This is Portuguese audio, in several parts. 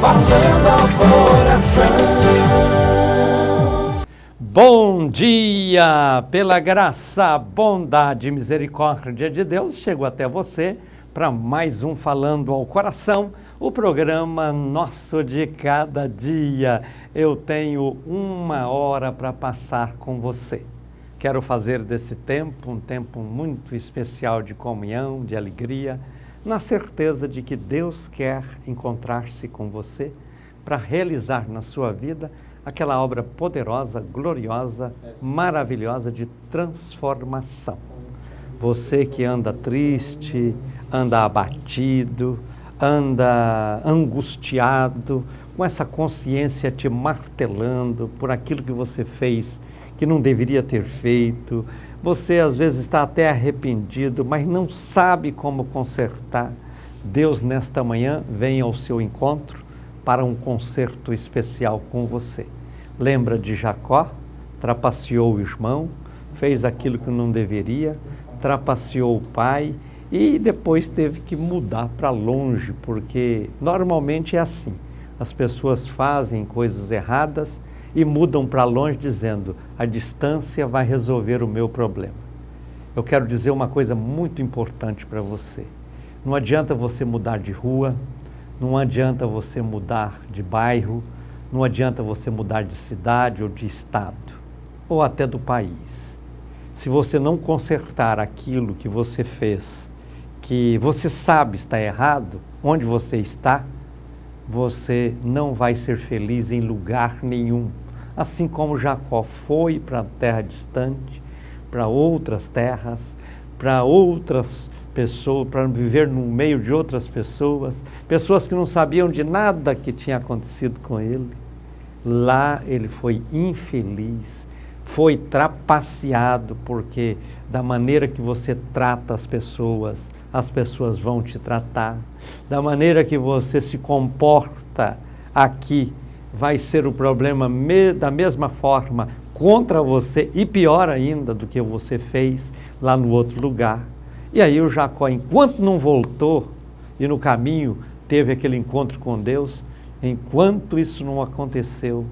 falando ao coração. Bom dia! Pela graça, bondade e misericórdia de Deus, chego até você para mais um Falando ao Coração, o programa nosso de cada dia. Eu tenho 1 hora para passar com você. Quero fazer desse tempo um tempo muito especial de comunhão, de alegria, na certeza de que Deus quer encontrar-se com você para realizar na sua vida aquela obra poderosa, gloriosa, maravilhosa de transformação. Você que anda triste, anda abatido, anda angustiado, com essa consciência te martelando por aquilo que você fez que não deveria ter feito. Você às vezes está até arrependido, mas não sabe como consertar. Deus nesta manhã vem ao seu encontro para um concerto especial com você. Lembra de Jacó? Trapaceou o irmão, fez aquilo que não deveria, trapaceou o pai e depois teve que mudar para longe, porque normalmente é assim. As pessoas fazem coisas erradas e mudam para longe dizendo: a distância vai resolver o meu problema. Eu quero dizer uma coisa muito importante para você. Não adianta você mudar de rua, não adianta você mudar de bairro, não adianta você mudar de cidade ou de estado, ou até do país. Se você não consertar aquilo que você fez, que você sabe está errado, onde você está, você não vai ser feliz em lugar nenhum. Assim como Jacó foi para a terra distante, para outras terras, para outras pessoas, para viver no meio de outras pessoas, pessoas que não sabiam de nada que tinha acontecido com ele. Lá ele foi infeliz, foi trapaceado, porque da maneira que você trata as pessoas vão te tratar. Da maneira que você se comporta aqui, vai ser o problema da mesma forma contra você e pior ainda do que você fez lá no outro lugar. E aí o Jacó, enquanto não voltou e no caminho teve aquele encontro com Deus, enquanto isso não aconteceu,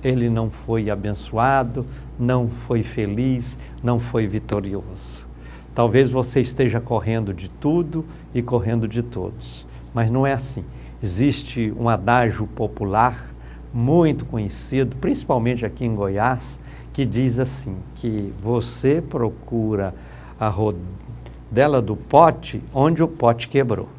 ele não foi abençoado, não foi feliz, não foi vitorioso. Talvez você esteja correndo de tudo e correndo de todos, mas não é assim. Existe um adágio popular muito conhecido, principalmente aqui em Goiás, que diz assim, que você procura a rodela do pote onde o pote quebrou.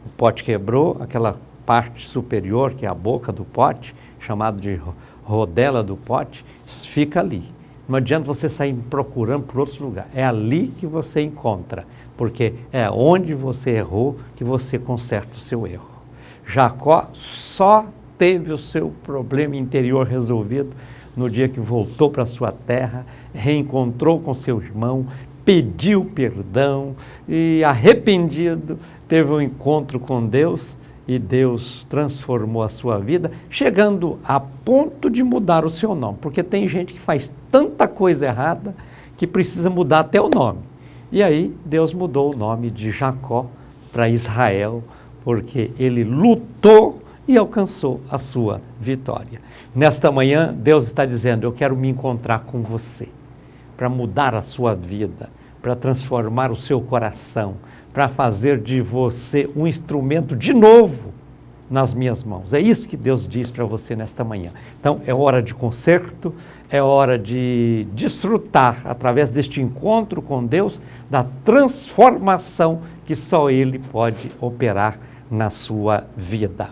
O pote quebrou, aquela parte superior, que é a boca do pote, chamado de rodela do pote, fica ali. Não adianta você sair procurando por outros lugares. É ali que você encontra, porque é onde você errou que você conserta o seu erro. Jacó só teve o seu problema interior resolvido no dia que voltou para sua terra, reencontrou com seu irmão, pediu perdão e, arrependido, teve um encontro com Deus e Deus transformou a sua vida, chegando a ponto de mudar o seu nome, porque tem gente que faz tanta coisa errada que precisa mudar até o nome. E aí Deus mudou o nome de Jacó para Israel, porque ele lutou e alcançou a sua vitória. Nesta manhã, Deus está dizendo: eu quero me encontrar com você, para mudar a sua vida, para transformar o seu coração, para fazer de você um instrumento de novo nas minhas mãos. É isso que Deus diz para você nesta manhã. Então, é hora de conserto, é hora de desfrutar, através deste encontro com Deus, da transformação que só Ele pode operar na sua vida.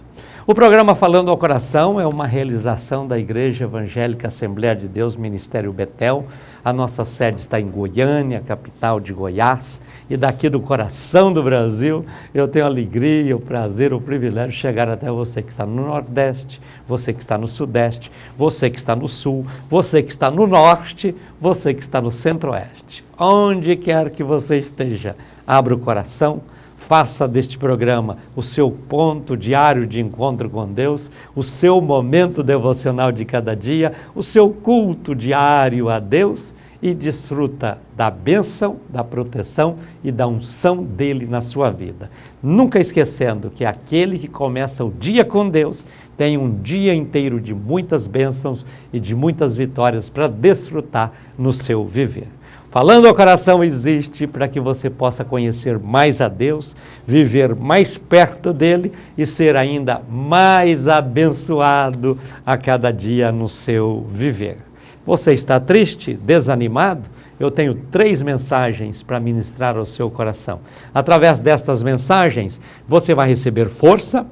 O programa Falando ao Coração é uma realização da Igreja Evangélica Assembleia de Deus, Ministério Betel. A nossa sede está em Goiânia, capital de Goiás, e daqui do coração do Brasil, eu tenho a alegria, o prazer, o privilégio de chegar até você que está no Nordeste, você que está no Sudeste, você que está no Sul, você que está no Norte, você que está no Centro-Oeste. Onde quer que você esteja, abra o coração, faça deste programa o seu ponto diário de encontro com Deus, o seu momento devocional de cada dia, o seu culto diário a Deus, e desfruta da bênção, da proteção e da unção dele na sua vida. Nunca esquecendo que aquele que começa o dia com Deus tem um dia inteiro de muitas bênçãos e de muitas vitórias para desfrutar no seu viver. Falando ao Coração existe para que você possa conhecer mais a Deus, viver mais perto dele e ser ainda mais abençoado a cada dia no seu viver. Você está triste, desanimado? Eu tenho 3 mensagens para ministrar ao seu coração. Através destas mensagens, você vai receber força,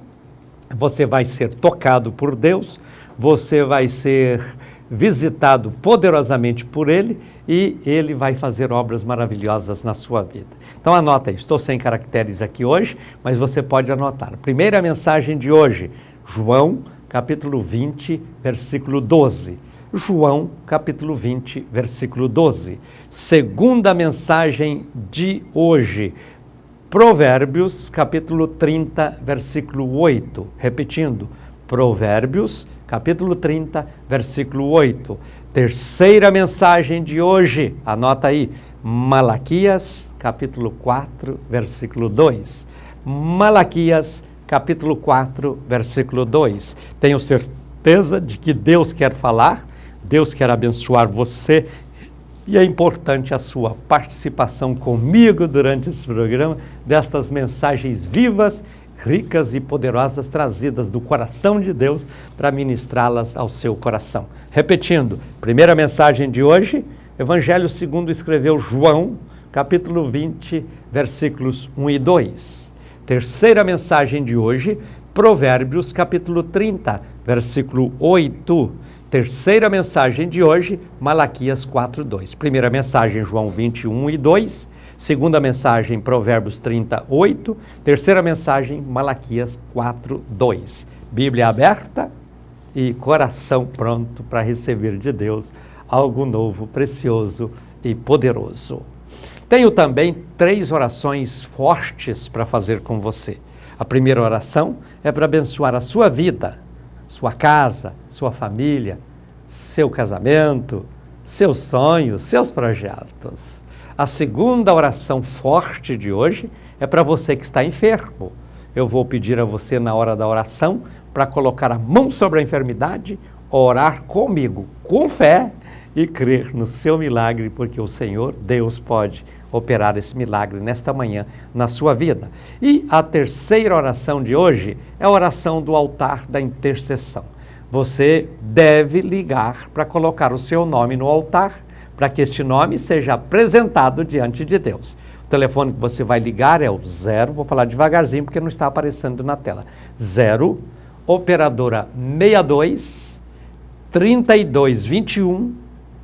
você vai ser tocado por Deus, você vai ser visitado poderosamente por Ele e Ele vai fazer obras maravilhosas na sua vida. Então anota aí, estou sem caracteres aqui hoje, mas você pode anotar. Primeira mensagem de hoje, João capítulo 20, versículo 12. João capítulo 20, versículo 12. Segunda mensagem de hoje, Provérbios capítulo 30, versículo 8. Repetindo, Provérbios capítulo 30, versículo 8. Terceira mensagem de hoje, anota aí, Malaquias, capítulo 4, versículo 2. Malaquias, capítulo 4, versículo 2. Tenho certeza de que Deus quer falar, Deus quer abençoar você e é importante a sua participação comigo durante esse programa, destas mensagens vivas, ricas e poderosas trazidas do coração de Deus para ministrá-las ao seu coração. Repetindo, primeira mensagem de hoje, Evangelho segundo escreveu João, capítulo 20, versículos 1 e 2. Terceira mensagem de hoje, Provérbios, capítulo 30, versículo 8. Terceira mensagem de hoje, Malaquias 4, 2. Primeira mensagem, João 21 e 2. Segunda mensagem, Provérbios 38. Terceira mensagem, Malaquias 4, 2. Bíblia aberta e coração pronto para receber de Deus algo novo, precioso e poderoso. Tenho também 3 orações fortes para fazer com você. A primeira oração é para abençoar a sua vida, sua casa, sua família, seu casamento, seus sonhos, seus projetos. A segunda oração forte de hoje é para você que está enfermo. Eu vou pedir a você na hora da oração para colocar a mão sobre a enfermidade, orar comigo, com fé e crer no seu milagre, porque o Senhor, Deus, pode operar esse milagre nesta manhã na sua vida. E a terceira oração de hoje é a oração do altar da intercessão. Você deve ligar para colocar o seu nome no altar, para que este nome seja apresentado diante de Deus. O telefone que você vai ligar é o 0, vou falar devagarzinho porque não está aparecendo na tela. 0, operadora 62 32 21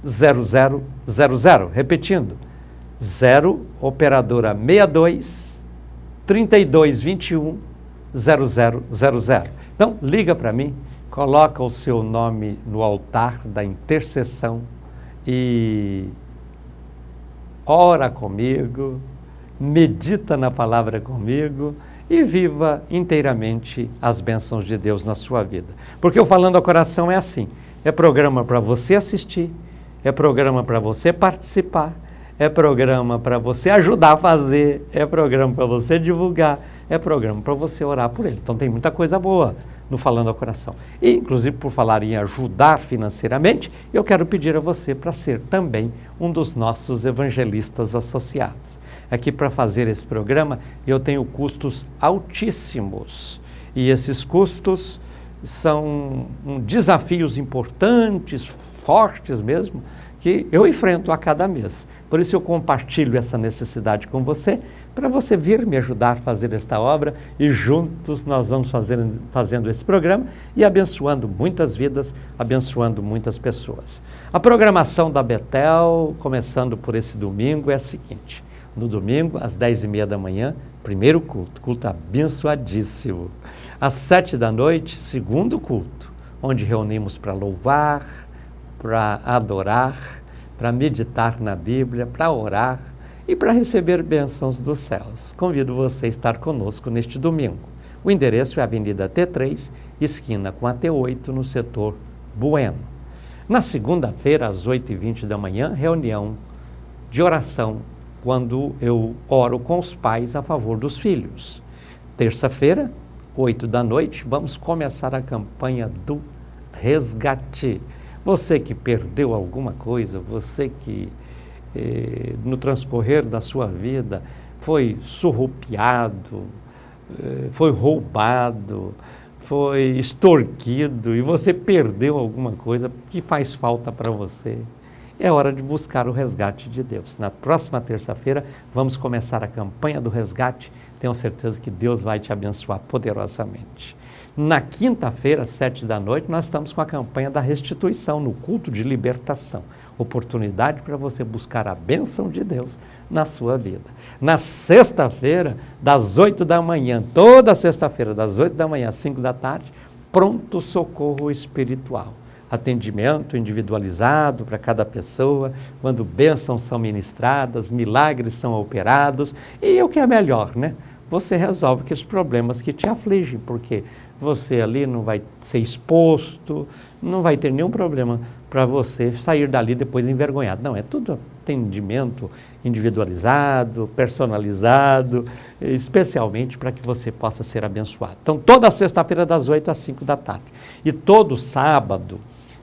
0000. Repetindo, 0, operadora 62 32 21 0000. Então, liga para mim, coloca o seu nome no altar da intercessão e ora comigo, medita na palavra comigo e viva inteiramente as bênçãos de Deus na sua vida. Porque o Falando ao Coração é assim, é programa para você assistir, é programa para você participar, é programa para você ajudar a fazer, é programa para você divulgar, é programa para você orar por ele. Então tem muita coisa boa no Falando ao Coração. E, inclusive, por falar em ajudar financeiramente, eu quero pedir a você para ser também um dos nossos evangelistas associados. Aqui para fazer esse programa eu tenho custos altíssimos e esses custos são desafios importantes, fortes mesmo, que eu enfrento a cada mês. Por isso eu compartilho essa necessidade com você, para você vir me ajudar a fazer esta obra e juntos nós vamos fazendo esse programa e abençoando muitas vidas, abençoando muitas pessoas. A programação da Betel, começando por esse domingo, é a seguinte. No domingo, às 10h30 da manhã, primeiro culto abençoadíssimo. Às 7 da noite, segundo culto, onde reunimos para louvar, para adorar, para meditar na Bíblia, para orar e para receber bênçãos dos céus. Convido você a estar conosco neste domingo. O endereço é a Avenida T3, esquina com a T8, no setor Bueno. Na segunda-feira, às 8h20 da manhã, reunião de oração, quando eu oro com os pais a favor dos filhos. Terça-feira, 8 da noite, vamos começar a campanha do resgate. Você que perdeu alguma coisa, você que no transcorrer da sua vida foi surrupiado, foi roubado, foi extorquido e você perdeu alguma coisa que faz falta para você. É hora de buscar o resgate de Deus. Na próxima terça-feira vamos começar a campanha do resgate. Tenho certeza que Deus vai te abençoar poderosamente. Na quinta-feira, às 7 da noite, nós estamos com a campanha da restituição, no culto de libertação. Oportunidade para você buscar a bênção de Deus na sua vida. Na sexta-feira, das 8 da manhã, toda sexta-feira, das 8 da manhã às 5 da tarde, pronto socorro espiritual. Atendimento individualizado para cada pessoa, quando bênçãos são ministradas, milagres são operados, e o que é melhor, né? Você resolve aqueles problemas que te afligem, porque você ali não vai ser exposto, não vai ter nenhum problema para você sair dali depois envergonhado. Não, é tudo atendimento individualizado, personalizado, especialmente para que você possa ser abençoado. Então, toda sexta-feira das 8 às 5 da tarde. E todo sábado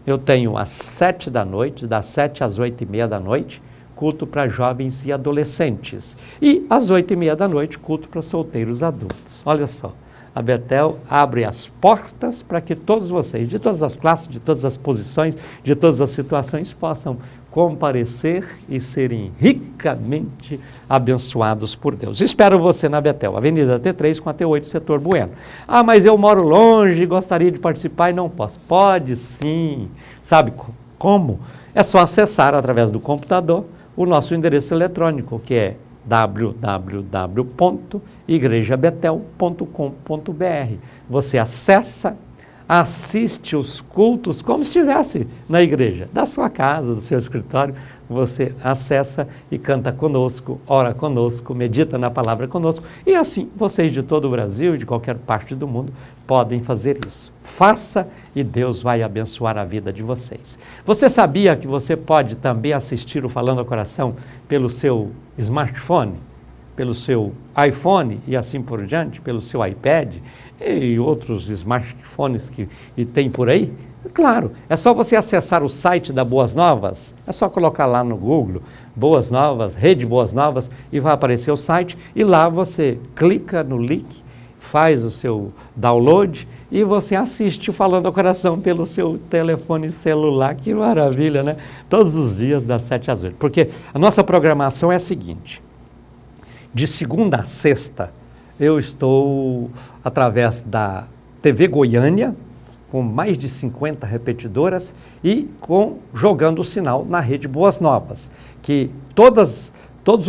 eu tenho às 7 da noite, das 7 às 8h30 da noite, culto para jovens e adolescentes. E às 8h30 da noite, culto para solteiros adultos. Olha só. A Betel abre as portas para que todos vocês, de todas as classes, de todas as posições, de todas as situações, possam comparecer e serem ricamente abençoados por Deus. Espero você na Betel, Avenida T3 com a T8, Setor Bueno. Ah, mas eu moro longe, gostaria de participar e não posso. Pode sim. Sabe como? É só acessar através do computador o nosso endereço eletrônico, que é www.igrejabetel.com.br. Você acessa, assiste os cultos como se estivesse na igreja, da sua casa, do seu escritório. Você acessa e canta conosco, ora conosco, medita na palavra conosco. E assim, vocês de todo o Brasil e de qualquer parte do mundo podem fazer isso. Faça e Deus vai abençoar a vida de vocês. Você sabia que você pode também assistir o Falando ao Coração pelo seu smartphone, pelo seu iPhone e assim por diante, pelo seu iPad e outros smartphones que tem por aí? Claro, é só você acessar o site da Boas Novas, é só colocar lá no Google, Boas Novas, Rede Boas Novas, e vai aparecer o site, e lá você clica no link, faz o seu download e você assiste o Falando ao Coração pelo seu telefone celular. Que maravilha, né? Todos os dias das 7 às 8. Porque a nossa programação é a seguinte: de segunda a sexta, eu estou através da TV Goiânia, com mais de 50 repetidoras e jogando o sinal na Rede Boas Novas, que todos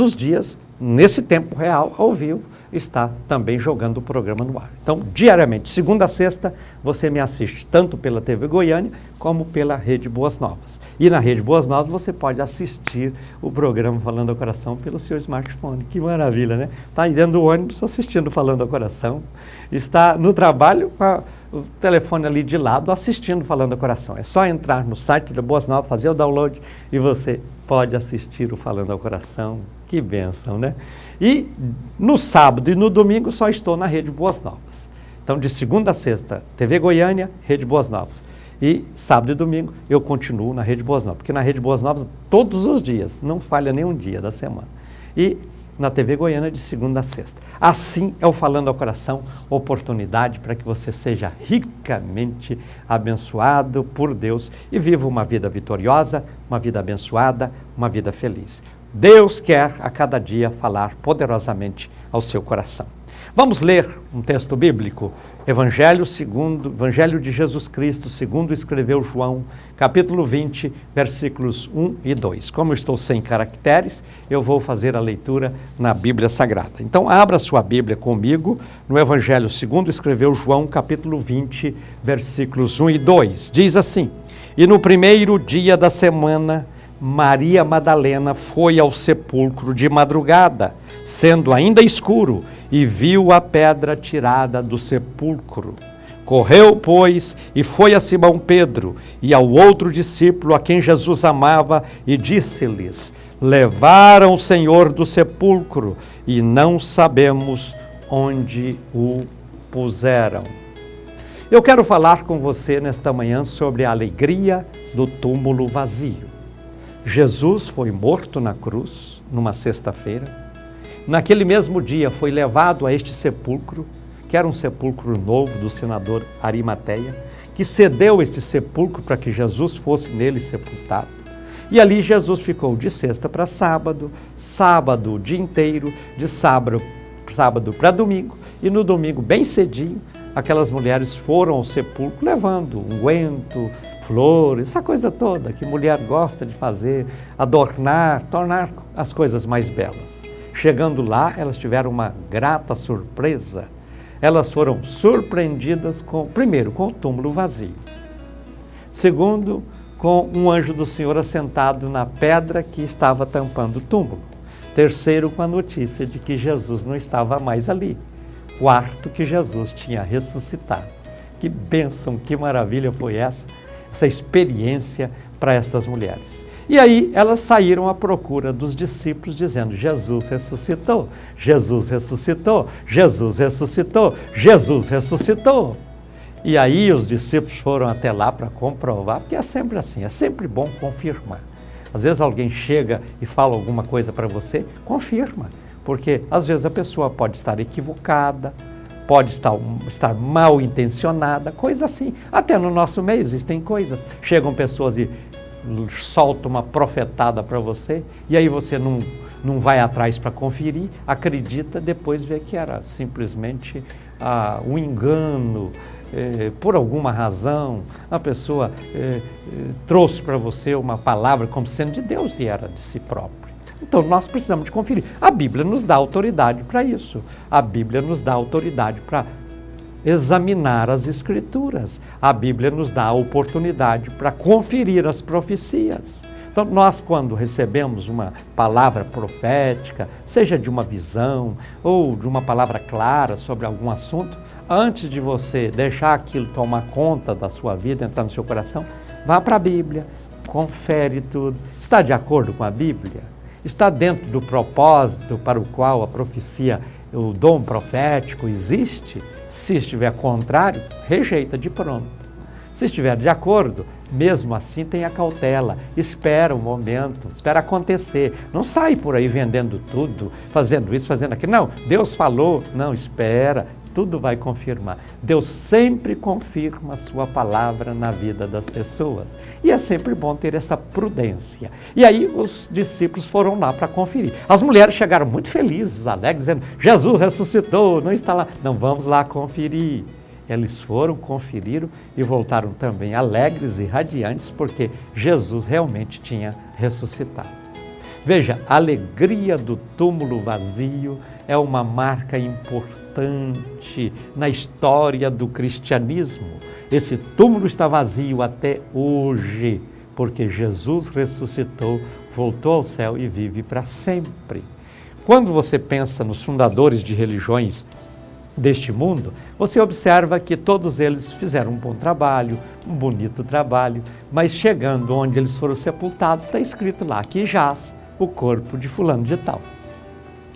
os dias, nesse tempo real, ao vivo, está também jogando o programa no ar. Então, diariamente, segunda a sexta, você me assiste tanto pela TV Goiânia como pela Rede Boas Novas. E na Rede Boas Novas você pode assistir o programa Falando ao Coração pelo seu smartphone. Que maravilha, né? Está dentro do ônibus assistindo Falando ao Coração, está no trabalho com o telefone ali de lado assistindo Falando ao Coração. É só entrar no site da Boas Novas, fazer o download e você pode assistir o Falando ao Coração. Que bênção, né? E no sábado e no domingo só estou na Rede Boas Novas. Então, de segunda a sexta, TV Goiânia, Rede Boas Novas. E sábado e domingo eu continuo na Rede Boas Novas, porque na Rede Boas Novas todos os dias, não falha nenhum dia da semana. E na TV Goiânia de segunda a sexta. Assim é o Falando ao Coração, oportunidade para que você seja ricamente abençoado por Deus e viva uma vida vitoriosa, uma vida abençoada, uma vida feliz. Deus quer a cada dia falar poderosamente ao seu coração. Vamos ler um texto bíblico, Evangelho de Jesus Cristo, segundo escreveu João, capítulo 20, versículos 1 e 2. Como eu estou sem caracteres, eu vou fazer a leitura na Bíblia Sagrada. Então, abra sua Bíblia comigo no Evangelho segundo escreveu João, capítulo 20, versículos 1 e 2. Diz assim: E no primeiro dia da semana, Maria Madalena foi ao sepulcro de madrugada, sendo ainda escuro, e viu a pedra tirada do sepulcro. Correu, pois, e foi a Simão Pedro e ao outro discípulo a quem Jesus amava e disse-lhes: levaram o Senhor do sepulcro e não sabemos onde o puseram. Eu quero falar com você nesta manhã sobre a alegria do túmulo vazio. Jesus foi morto na cruz, numa sexta-feira. Naquele mesmo dia foi levado a este sepulcro, que era um sepulcro novo do senador Arimateia, que cedeu este sepulcro para que Jesus fosse nele sepultado. E ali Jesus ficou de sexta para sábado, sábado o dia inteiro, de sábado para domingo, e no domingo, bem cedinho, aquelas mulheres foram ao sepulcro levando unguento, flores, essa coisa toda que mulher gosta de fazer, adornar, tornar as coisas mais belas. Chegando lá, elas tiveram uma grata surpresa. Elas foram surpreendidas, primeiro, com o túmulo vazio. Segundo, com um anjo do Senhor assentado na pedra que estava tampando o túmulo. Terceiro, com a notícia de que Jesus não estava mais ali. Quarto, que Jesus tinha ressuscitado. Que bênção, que maravilha foi essa experiência para estas mulheres. E aí elas saíram à procura dos discípulos dizendo: Jesus ressuscitou, Jesus ressuscitou, Jesus ressuscitou, Jesus ressuscitou. E aí os discípulos foram até lá para comprovar, porque é sempre assim, é sempre bom confirmar. Às vezes alguém chega e fala alguma coisa para você, confirma, porque às vezes a pessoa pode estar equivocada, pode estar mal intencionada, coisa assim. Até no nosso meio existem coisas. Chegam pessoas e soltam uma profetada para você, e aí você não vai atrás para conferir, acredita, depois vê que era simplesmente um engano. Por alguma razão, a pessoa trouxe para você uma palavra como sendo de Deus e era de si próprio. Então nós precisamos de conferir. A Bíblia nos dá autoridade para isso. A Bíblia nos dá autoridade para examinar as Escrituras. A Bíblia nos dá a oportunidade para conferir as profecias. Então nós, quando recebemos uma palavra profética, seja de uma visão ou de uma palavra clara sobre algum assunto, antes de você deixar aquilo tomar conta da sua vida, entrar no seu coração, vá para a Bíblia, confere tudo. Está de acordo com a Bíblia? Está dentro do propósito para o qual a profecia, o dom profético existe? Se estiver contrário, rejeita de pronto. Se estiver de acordo, mesmo assim tenha cautela, espera um momento, espera acontecer. Não sai por aí vendendo tudo, fazendo isso, fazendo aquilo. Não, Deus falou, não, espera, tudo vai confirmar. Deus sempre confirma a sua palavra na vida das pessoas. E é sempre bom ter essa prudência. E aí os discípulos foram lá para conferir. As mulheres chegaram muito felizes, alegres, dizendo: Jesus ressuscitou, não está lá. Não, vamos lá conferir. Eles foram, conferiram e voltaram também alegres e radiantes, porque Jesus realmente tinha ressuscitado. Veja, a alegria do túmulo vazio é uma marca importante na história do cristianismo. Esse túmulo está vazio até hoje, porque Jesus ressuscitou, voltou ao céu e vive para sempre. Quando você pensa nos fundadores de religiões deste mundo, você observa que todos eles fizeram um bom trabalho, um bonito trabalho, mas chegando onde eles foram sepultados, está escrito lá: aqui jaz o corpo de fulano de tal.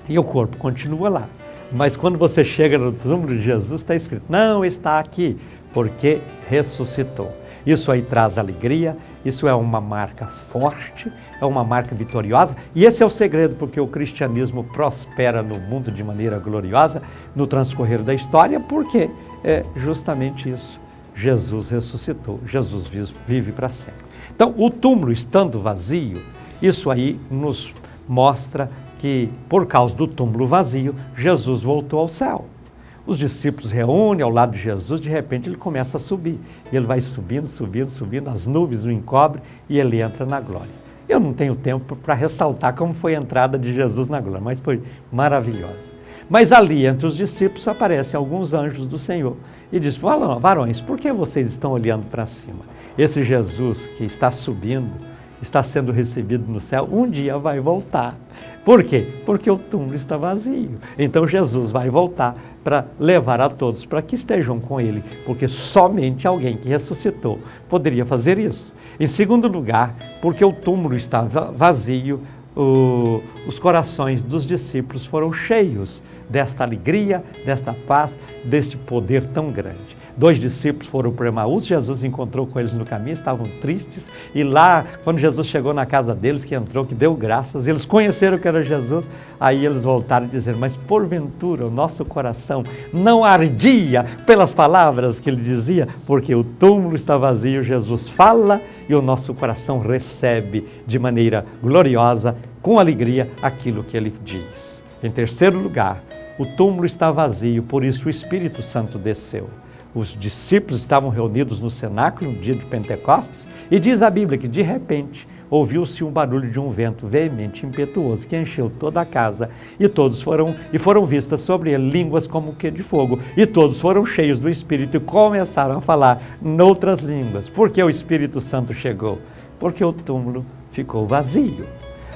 E o corpo continua lá. Mas quando você chega no túmulo de Jesus, está escrito: não está aqui, porque ressuscitou. Isso aí traz alegria, isso é uma marca forte, é uma marca vitoriosa, e esse é o segredo porque o cristianismo prospera no mundo de maneira gloriosa no transcorrer da história, porque é justamente isso. Jesus ressuscitou, Jesus vive para sempre. Então, o túmulo estando vazio, isso aí nos mostra que, por causa do túmulo vazio, Jesus voltou ao céu. Os discípulos reúnem ao lado de Jesus, de repente ele começa a subir. E ele vai subindo, subindo, subindo, as nuvens o encobrem e ele entra na glória. Eu não tenho tempo para ressaltar como foi a entrada de Jesus na glória, mas foi maravilhosa. Mas ali, entre os discípulos, aparecem alguns anjos do Senhor e diz: varões, por que vocês estão olhando para cima? Esse Jesus que está subindo, está sendo recebido no céu, um dia vai voltar. Por quê? Porque o túmulo está vazio. Então Jesus vai voltar para levar a todos para que estejam com ele, porque somente alguém que ressuscitou poderia fazer isso. Em segundo lugar, porque o túmulo estava vazio, os corações dos discípulos foram cheios desta alegria, desta paz, deste poder tão grande. 2 discípulos foram para Emaús, Jesus encontrou com eles no caminho, estavam tristes, e lá, quando Jesus chegou na casa deles, que entrou, que deu graças, eles conheceram que era Jesus, aí eles voltaram a dizer, mas porventura o nosso coração não ardia pelas palavras que ele dizia, porque o túmulo está vazio, Jesus fala e o nosso coração recebe de maneira gloriosa, com alegria, aquilo que ele diz. Em terceiro lugar, o túmulo está vazio, por isso o Espírito Santo desceu. Os discípulos estavam reunidos no cenáculo no dia de Pentecostes e diz a Bíblia que de repente ouviu-se um barulho de um vento veemente, impetuoso, que encheu toda a casa e foram vistas sobre ele línguas como que de fogo e todos foram cheios do Espírito e começaram a falar noutras línguas. Por que o Espírito Santo chegou? Porque o túmulo ficou vazio.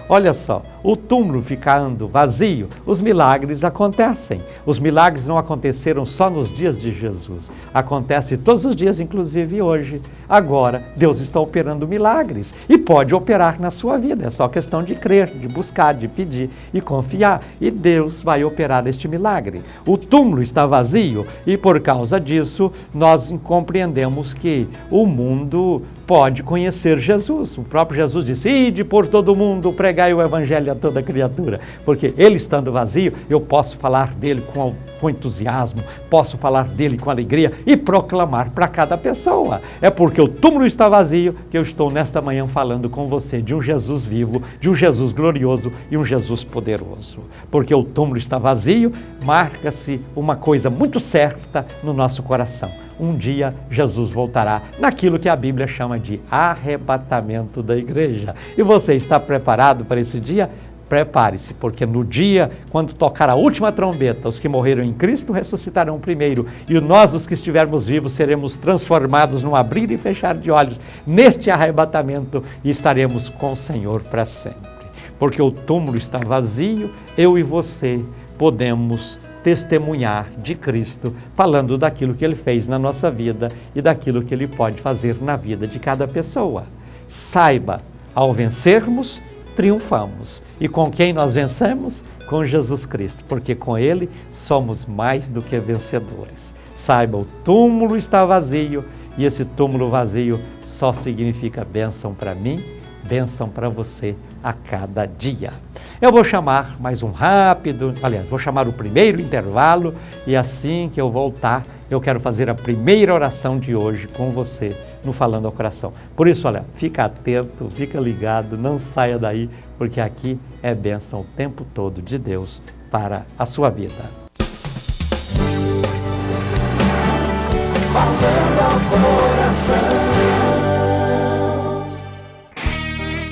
Olha só, o túmulo ficando vazio, os milagres acontecem. Os milagres não aconteceram só nos dias de Jesus, acontece todos os dias, inclusive hoje. Agora, Deus está operando milagres e pode operar na sua vida. É só questão de crer, de buscar, de pedir e confiar. E Deus vai operar este milagre. O túmulo está vazio e por causa disso nós compreendemos que o mundo pode conhecer Jesus. O próprio Jesus disse, ide por todo mundo, pregai o evangelho a toda criatura. Porque ele estando vazio, eu posso falar dele com entusiasmo, posso falar dele com alegria e proclamar para cada pessoa. É porque o túmulo está vazio que eu estou nesta manhã falando com você de um Jesus vivo, de um Jesus glorioso e um Jesus poderoso. Porque o túmulo está vazio, marca-se uma coisa muito certa no nosso coração. Um dia Jesus voltará naquilo que a Bíblia chama de arrebatamento da igreja. E você está preparado para esse dia? Prepare-se, porque no dia, quando tocar a última trombeta, os que morreram em Cristo ressuscitarão primeiro, e nós, os que estivermos vivos, seremos transformados num abrir e fechar de olhos neste arrebatamento e estaremos com o Senhor para sempre. Porque o túmulo está vazio, eu e você podemos testemunhar de Cristo, falando daquilo que Ele fez na nossa vida e daquilo que Ele pode fazer na vida de cada pessoa. Saiba, ao vencermos, triunfamos. E com quem nós vencemos? Com Jesus Cristo, porque com Ele somos mais do que vencedores. Saiba, o túmulo está vazio e esse túmulo vazio só significa bênção para mim, bênção para você a cada dia. Eu vou chamar mais vou chamar o primeiro intervalo e assim que eu voltar, eu quero fazer a primeira oração de hoje com você no Falando ao Coração. Por isso, olha, fica atento, fica ligado, não saia daí, porque aqui é bênção o tempo todo de Deus para a sua vida. Falando ao Coração.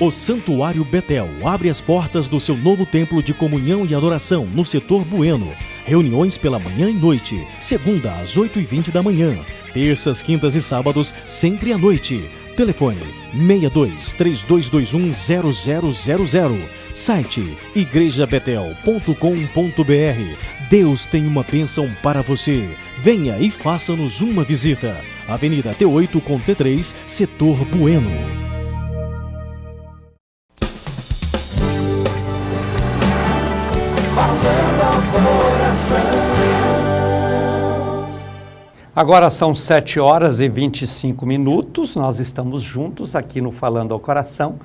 O Santuário Betel abre as portas do seu novo templo de comunhão e adoração no setor Bueno. Reuniões pela manhã e noite, segunda às 8h20 da manhã, terças, quintas e sábados, sempre à noite. Telefone 6232210000. Site igrejabetel.com.br. Deus tem uma bênção para você. Venha e faça-nos uma visita. Avenida T8 com T3, setor Bueno. Falando ao Coração. Agora são 7h25, nós estamos juntos aqui no Falando ao Coração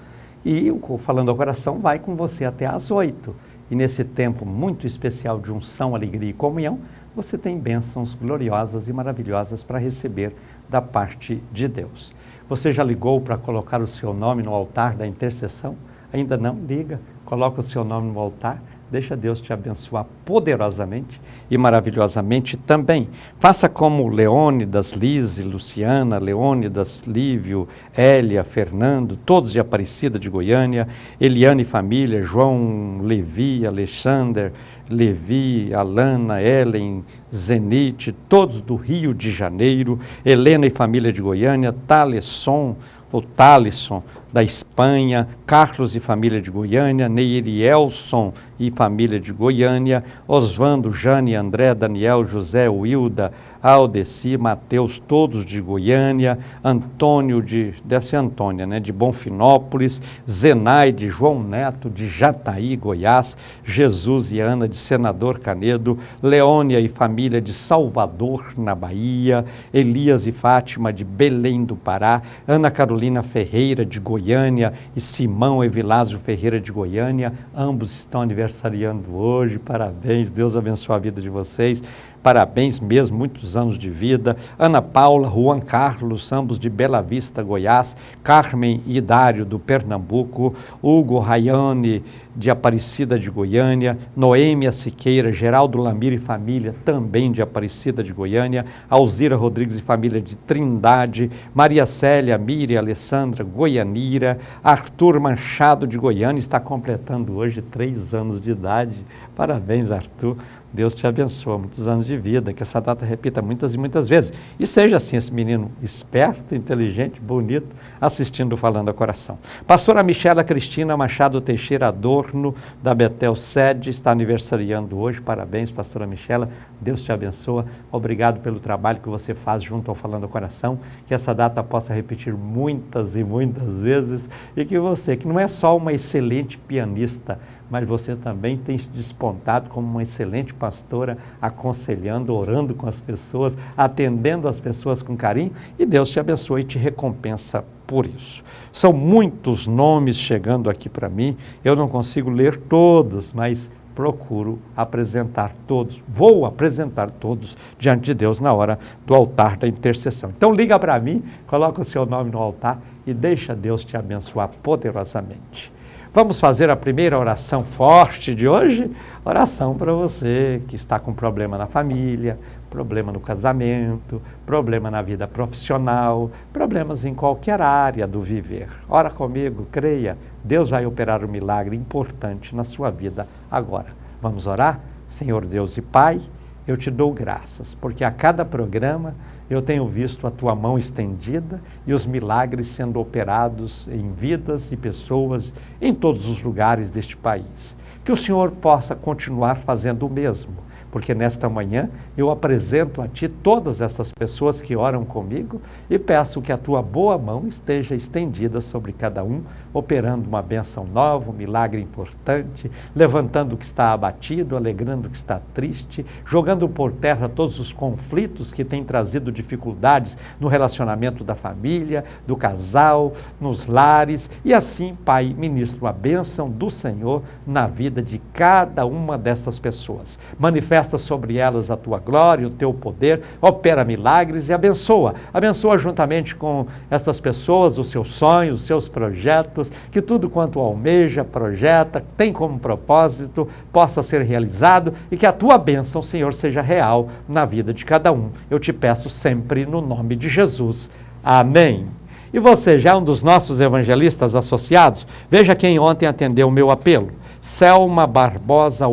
e o Falando ao Coração vai com você até às 8h. E nesse tempo muito especial de unção, alegria e comunhão, você tem bênçãos gloriosas e maravilhosas para receber da parte de Deus. Você já ligou para colocar o seu nome no altar da intercessão? Ainda não? Liga, coloca o seu nome no altar. Deixa Deus te abençoar poderosamente e maravilhosamente também. Faça como Leônidas, Lise, Luciana, Leônidas, Lívio, Hélia, Fernando, todos de Aparecida de Goiânia, Eliane e família, João, Levi, Alexander, Levi, Alana, Ellen, Zenite, todos do Rio de Janeiro, Helena e família de Goiânia, Thalesson, o Thalisson, da Espanha, Carlos e família de Goiânia, Neirielson e família de Goiânia, Osvando, Jane, André, Daniel, José, Wilda, Aldeci, Mateus, todos de Goiânia, Antônio deve ser Antônia, né, de Bonfinópolis, Zenaide, João Neto, de Jataí, Goiás, Jesus e Ana, de Senador Canedo, Leônia e família de Salvador, na Bahia, Elias e Fátima, de Belém do Pará, Ana Carolina Ferreira, de Goiânia, e Simão Evilásio Ferreira, de Goiânia, ambos estão aniversariando hoje, parabéns, Deus abençoe a vida de vocês. Parabéns mesmo, muitos anos de vida. Ana Paula, Juan Carlos, ambos de Bela Vista, Goiás. Carmen e Dário, do Pernambuco. Hugo Rayane, de Aparecida de Goiânia. Noêmia Siqueira, Geraldo Lamir e família, também de Aparecida de Goiânia. Alzira Rodrigues e família, de Trindade. Maria Célia, Miriam, Alessandra, Goianira. Arthur Machado, de Goiânia, está completando hoje 3 anos de idade. Parabéns, Arthur. Deus te abençoe, muitos anos de vida, que essa data repita muitas e muitas vezes. E seja assim esse menino esperto, inteligente, bonito, assistindo Falando ao Coração. Pastora Michela Cristina Machado Teixeira Adorno, da Betel Sede, está aniversariando hoje. Parabéns, pastora Michela, Deus te abençoe. Obrigado pelo trabalho que você faz junto ao Falando ao Coração, que essa data possa repetir muitas e muitas vezes, e que você, que não é só uma excelente pianista, mas você também tem se despontado como uma excelente pastora, aconselhando, orando com as pessoas, atendendo as pessoas com carinho, e Deus te abençoe e te recompensa por isso. São muitos nomes chegando aqui para mim, eu não consigo ler todos, mas procuro apresentar todos, vou apresentar todos diante de Deus na hora do altar da intercessão. Então liga para mim, coloca o seu nome no altar e deixa Deus te abençoar poderosamente. Vamos fazer a primeira oração forte de hoje? Oração para você que está com problema na família, problema no casamento, problema na vida profissional, problemas em qualquer área do viver. Ora comigo, creia, Deus vai operar um milagre importante na sua vida agora. Vamos orar? Senhor Deus e Pai, eu te dou graças, porque a cada programa eu tenho visto a tua mão estendida e os milagres sendo operados em vidas e pessoas em todos os lugares deste país. Que o Senhor possa continuar fazendo o mesmo, porque nesta manhã eu apresento a Ti todas essas pessoas que oram comigo e peço que a Tua boa mão esteja estendida sobre cada um, operando uma bênção nova, um milagre importante, levantando o que está abatido, alegrando o que está triste, jogando por terra todos os conflitos que têm trazido dificuldades no relacionamento da família, do casal, nos lares, e assim, Pai, ministro a bênção do Senhor na vida de cada uma dessas pessoas. Manifesta sobre elas a tua glória, o teu poder, opera milagres e abençoa. Abençoa juntamente com estas pessoas os seus sonhos, os seus projetos, que tudo quanto almeja, projeta, tem como propósito, possa ser realizado e que a tua bênção, Senhor, seja real na vida de cada um. Eu te peço sempre no nome de Jesus. Amém. E você, já é um dos nossos evangelistas associados? Veja quem ontem atendeu o meu apelo. Selma Barbosa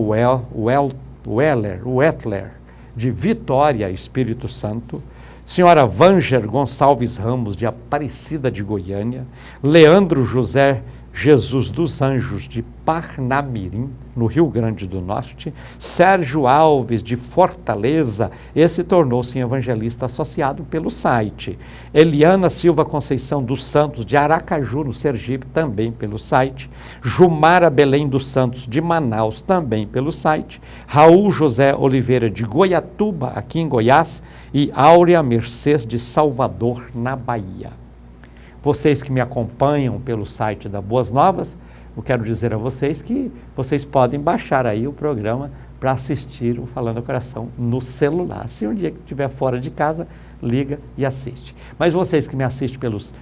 Wettler, de Vitória, Espírito Santo, senhora Vanger Gonçalves Ramos, de Aparecida de Goiânia, Leandro José Jesus dos Anjos, de Parnamirim, no Rio Grande do Norte, Sérgio Alves, de Fortaleza, esse tornou-se evangelista associado pelo site, Eliana Silva Conceição dos Santos, de Aracaju, no Sergipe, também pelo site, Jumara Belém dos Santos, de Manaus, também pelo site, Raul José Oliveira, de Goiatuba, aqui em Goiás, e Áurea Mercedes, de Salvador, na Bahia. Vocês que me acompanham pelo site da Boas Novas, eu quero dizer a vocês que vocês podem baixar aí o programa para assistir o Falando ao Coração no celular. Se um dia que estiver fora de casa, liga e assiste. Mas vocês que me assistem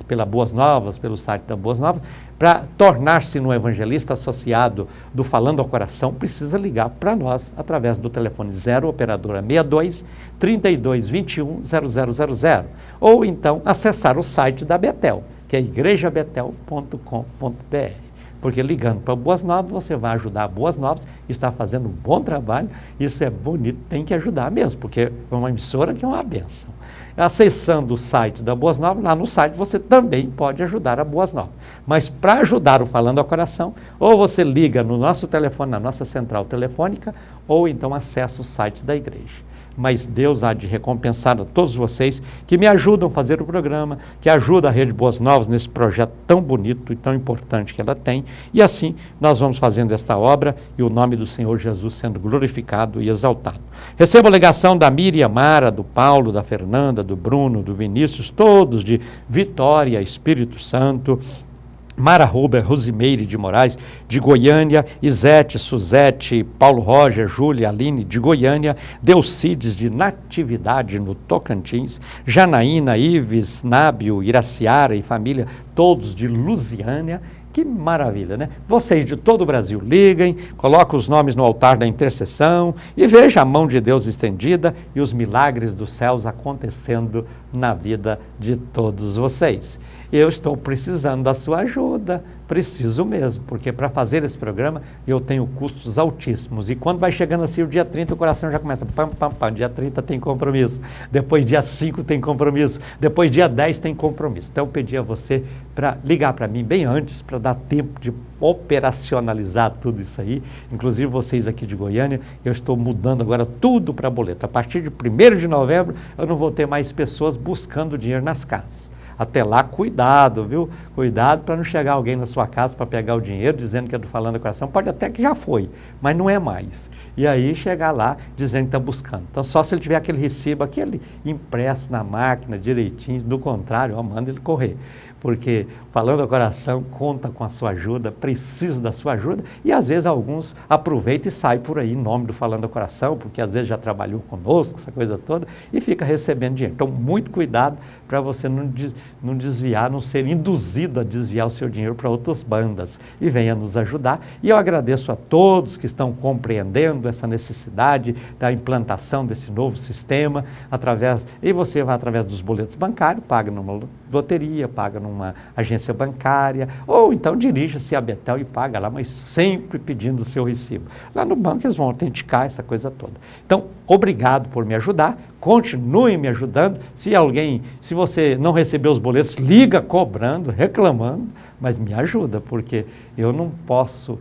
pela Boas Novas, pelo site da Boas Novas, para tornar-se um evangelista associado do Falando ao Coração, precisa ligar para nós através do telefone 0 operadora 62 32 21 0000, ou então acessar o site da Betel, que é igrejabetel.com.br. porque ligando para Boas Novas, você vai ajudar a Boas Novas, está fazendo um bom trabalho, isso é bonito, tem que ajudar mesmo, porque é uma emissora que é uma bênção. Acessando o site da Boas Novas, lá no site você também pode ajudar a Boas Novas. Mas para ajudar o Falando ao Coração, ou você liga no nosso telefone, na nossa central telefônica, ou então acessa o site da igreja. Mas Deus há de recompensar a todos vocês que me ajudam a fazer o programa, que ajudam a Rede Boas Novas nesse projeto tão bonito e tão importante que ela tem. E assim nós vamos fazendo esta obra e o nome do Senhor Jesus sendo glorificado e exaltado. Recebo a ligação da Miriam Mara, do Paulo, da Fernanda, do Bruno, do Vinícius, todos de Vitória, Espírito Santo, Mara Ruber, Rosimeire de Moraes, de Goiânia, Isete, Suzete, Paulo Roger, Júlia, Aline, de Goiânia, Delcides, de Natividade, no Tocantins, Janaína, Ives, Nábio, Iraciara e família, todos de Lusiânia. Que maravilha, né? Vocês de todo o Brasil, liguem, coloquem os nomes no altar da intercessão e veja a mão de Deus estendida e os milagres dos céus acontecendo na vida de todos vocês. Eu estou precisando da sua ajuda, preciso mesmo, porque para fazer esse programa eu tenho custos altíssimos. E quando vai chegando assim o dia 30, o coração já começa, pam, pam, pam, dia 30 tem compromisso, depois dia 5 tem compromisso, depois dia 10 tem compromisso. Então eu pedi a você para ligar para mim bem antes, para dar tempo de operacionalizar tudo isso aí. Inclusive vocês aqui de Goiânia, eu estou mudando agora tudo para boleto. A partir de 1º de novembro eu não vou ter mais pessoas buscando dinheiro nas casas. Até lá, cuidado, viu? Cuidado para não chegar alguém na sua casa para pegar o dinheiro, dizendo que é do Falando ao Coração. Pode até que já foi, mas não é mais. E aí chegar lá dizendo que está buscando. Então, só se ele tiver aquele recibo, aquele impresso na máquina direitinho, do contrário, ó, manda ele correr. Porque Falando ao Coração conta com a sua ajuda, precisa da sua ajuda, e às vezes alguns aproveitam e saem por aí em nome do Falando ao Coração, porque às vezes já trabalhou conosco, essa coisa toda, e fica recebendo dinheiro. Então, muito cuidado para você não desviar, não ser induzido a desviar o seu dinheiro para outras bandas, e venha nos ajudar. E eu agradeço a todos que estão compreendendo essa necessidade da implantação desse novo sistema, e você vai através dos boletos bancários, paga numa loteria, paga numa agência bancária, ou então dirija-se a Betel e paga lá, mas sempre pedindo o seu recibo. Lá no banco eles vão autenticar essa coisa toda. Então, obrigado por me ajudar, continue me ajudando. Se você não recebeu os boletos, liga cobrando, reclamando, mas me ajuda, porque eu não posso,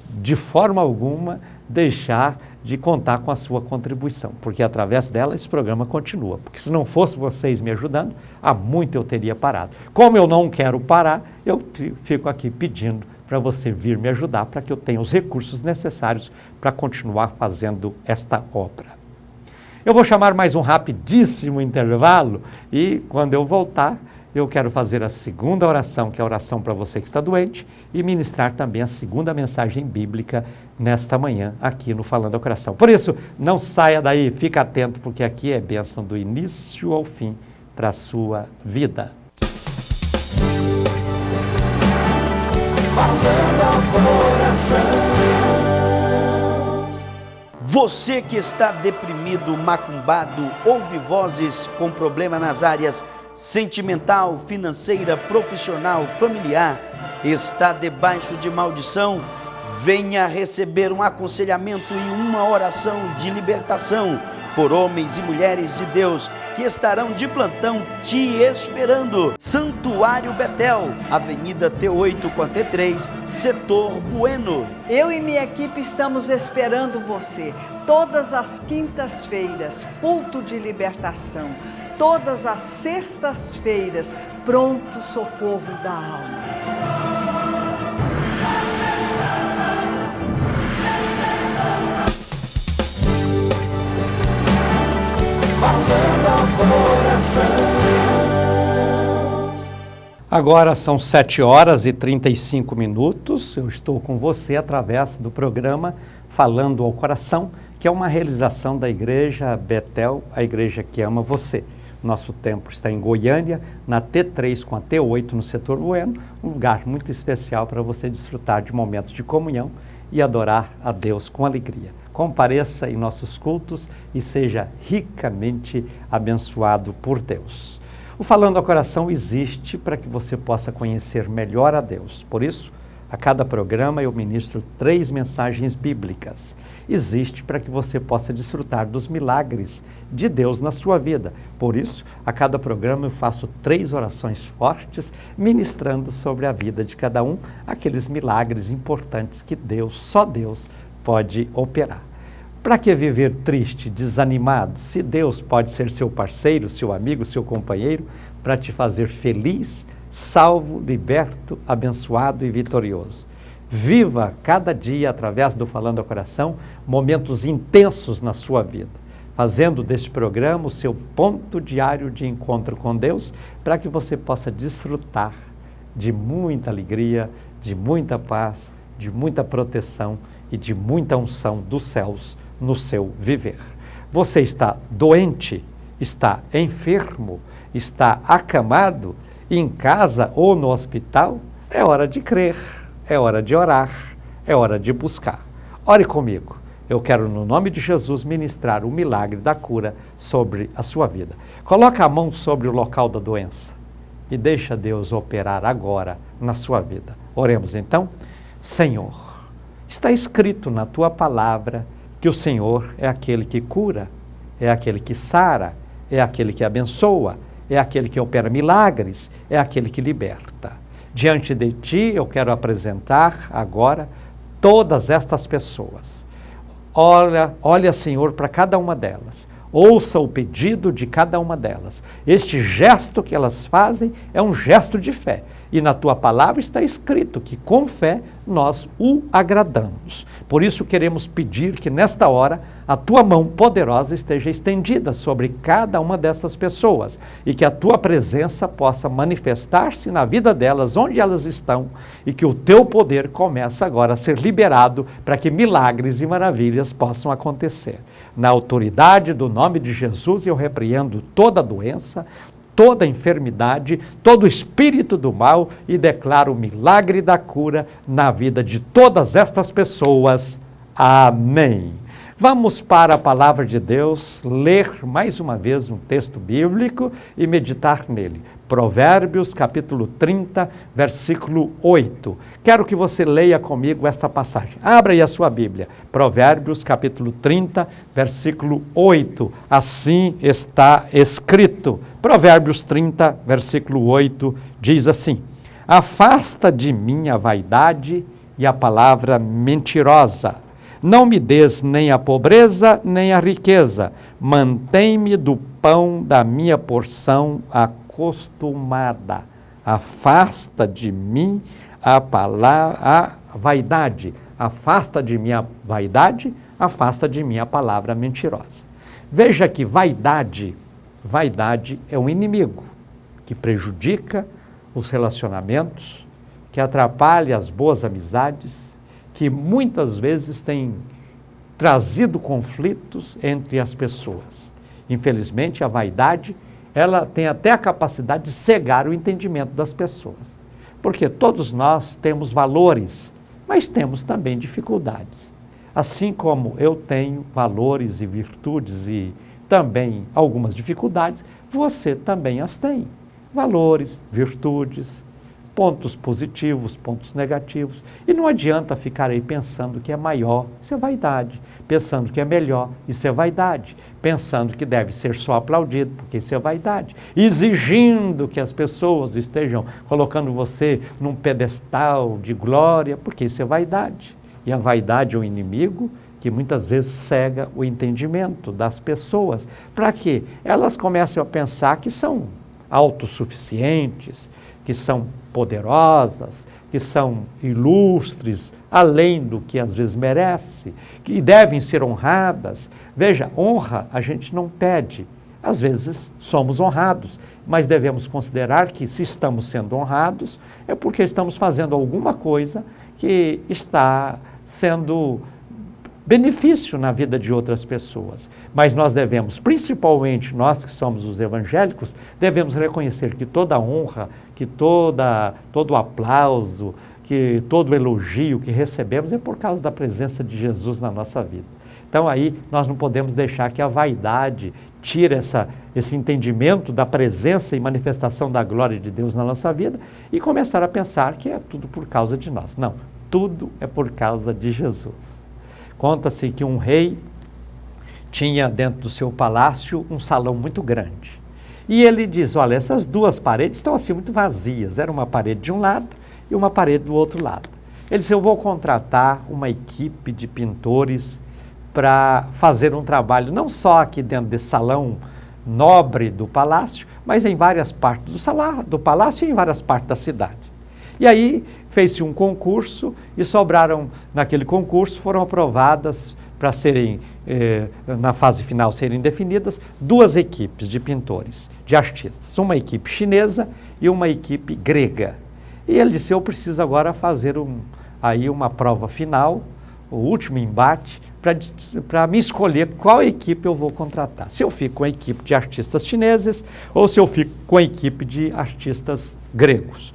de forma alguma, deixar de contar com a sua contribuição, porque através dela esse programa continua, porque se não fosse vocês me ajudando, há muito eu teria parado. Como eu não quero parar, eu fico aqui pedindo para você vir me ajudar, para que eu tenha os recursos necessários para continuar fazendo esta obra. Eu vou chamar mais um rapidíssimo intervalo e quando eu voltar, eu quero fazer a segunda oração, que é a oração para você que está doente, e ministrar também a segunda mensagem bíblica nesta manhã, aqui no Falando ao Coração. Por isso, não saia daí, fica atento, porque aqui é bênção do início ao fim para a sua vida. Falando ao Coração. Você que está deprimido, macumbado, ouve vozes com problema nas áreas sentimental, financeira, profissional, familiar, está debaixo de maldição, venha receber um aconselhamento e uma oração de libertação por homens e mulheres de Deus que estarão de plantão te esperando. Santuário Betel, Avenida T8 com a T3, Setor Bueno. Eu e minha equipe estamos esperando você. Todas as quintas-feiras, culto de libertação. Todas as sextas-feiras, pronto socorro da alma. Falando ao Coração. Agora são 7h35. Eu estou com você através do programa Falando ao Coração, que é uma realização da Igreja Betel, a igreja que ama você. Nosso templo está em Goiânia, na T3 com a T8 no Setor Bueno, um lugar muito especial para você desfrutar de momentos de comunhão e adorar a Deus com alegria. Compareça em nossos cultos e seja ricamente abençoado por Deus. O Falando ao Coração existe para que você possa conhecer melhor a Deus. Por isso, a cada programa eu ministro 3 mensagens bíblicas. Existe para que você possa desfrutar dos milagres de Deus na sua vida. Por isso, a cada programa eu faço 3 orações fortes, ministrando sobre a vida de cada um, aqueles milagres importantes que Deus, só Deus, pode operar. Para que viver triste, desanimado, se Deus pode ser seu parceiro, seu amigo, seu companheiro, para te fazer feliz, salvo, liberto, abençoado e vitorioso. Viva cada dia, através do Falando ao Coração, momentos intensos na sua vida, fazendo deste programa o seu ponto diário de encontro com Deus, para que você possa desfrutar de muita alegria, de muita paz, de muita proteção e de muita unção dos céus no seu viver. Você está doente, está enfermo, está acamado, em casa ou no hospital? É hora de crer, é hora de orar, é hora de buscar. Ore comigo. Eu quero, no nome de Jesus, ministrar o milagre da cura sobre a sua vida. Coloca a mão sobre o local da doença e deixa Deus operar agora na sua vida. Oremos então. Senhor, está escrito na tua palavra que o Senhor é aquele que cura, é aquele que sara, é aquele que abençoa, é aquele que opera milagres, é aquele que liberta. Diante de ti eu quero apresentar agora todas estas pessoas. Olha, Senhor, para cada uma delas. Ouça o pedido de cada uma delas. Este gesto que elas fazem é um gesto de fé. E na tua palavra está escrito que com fé nós o agradamos. Por isso queremos pedir que nesta hora a tua mão poderosa esteja estendida sobre cada uma dessas pessoas e que a tua presença possa manifestar-se na vida delas, onde elas estão, e que o teu poder comece agora a ser liberado para que milagres e maravilhas possam acontecer. Na autoridade do nome de Jesus eu repreendo toda doença, toda enfermidade, todo espírito do mal e declaro o milagre da cura na vida de todas estas pessoas. Amém. Vamos para a palavra de Deus, ler mais uma vez um texto bíblico e meditar nele. Provérbios, capítulo 30, versículo 8. Quero que você leia comigo esta passagem. Abra aí a sua Bíblia. Provérbios, capítulo 30, versículo 8. Assim está escrito. Provérbios 30, versículo 8, diz assim: afasta de mim a vaidade e a palavra mentirosa. Não me des nem a pobreza, nem a riqueza. Mantém-me do pão da minha porção acostumada. Afasta de mim a vaidade. Afasta de mim a vaidade, afasta de mim a palavra mentirosa. Veja que vaidade é um inimigo que prejudica os relacionamentos, que atrapalha as boas amizades, que muitas vezes tem trazido conflitos entre as pessoas. Infelizmente, a vaidade, ela tem até a capacidade de cegar o entendimento das pessoas. Porque todos nós temos valores, mas temos também dificuldades. Assim como eu tenho valores e virtudes e também algumas dificuldades, você também as tem. Valores, virtudes, pontos positivos, pontos negativos. E não adianta ficar aí pensando que é maior, isso é vaidade. Pensando que é melhor, isso é vaidade. Pensando que deve ser só aplaudido, porque isso é vaidade. Exigindo que as pessoas estejam colocando você num pedestal de glória, porque isso é vaidade. E a vaidade é um inimigo que muitas vezes cega o entendimento das pessoas, para que elas comecem a pensar que são autossuficientes, que são poderosas, que são ilustres, além do que às vezes merece, que devem ser honradas. Veja, honra a gente não pede. Às vezes somos honrados, mas devemos considerar que se estamos sendo honrados é porque estamos fazendo alguma coisa que está sendo benefício na vida de outras pessoas. Mas nós devemos, principalmente nós que somos os evangélicos, devemos reconhecer que toda honra, que todo aplauso, que todo elogio que recebemos é por causa da presença de Jesus na nossa vida. Então aí nós não podemos deixar que a vaidade tire esse entendimento da presença e manifestação da glória de Deus na nossa vida e começar a pensar que é tudo por causa de nós. Não, tudo é por causa de Jesus. Conta-se que um rei tinha dentro do seu palácio um salão muito grande. E ele diz, olha, essas duas paredes estão assim muito vazias. Era uma parede de um lado e uma parede do outro lado. Ele disse, eu vou contratar uma equipe de pintores para fazer um trabalho, não só aqui dentro desse salão nobre do palácio, mas em várias partes do palácio e em várias partes da cidade. E aí fez-se um concurso e sobraram, naquele concurso, foram aprovadas para serem, na fase final, serem definidas, duas equipes de pintores, de artistas, uma equipe chinesa e uma equipe grega. E ele disse, eu preciso agora fazer aí uma prova final, o último embate, para me escolher qual equipe eu vou contratar. Se eu fico com a equipe de artistas chineses ou se eu fico com a equipe de artistas gregos.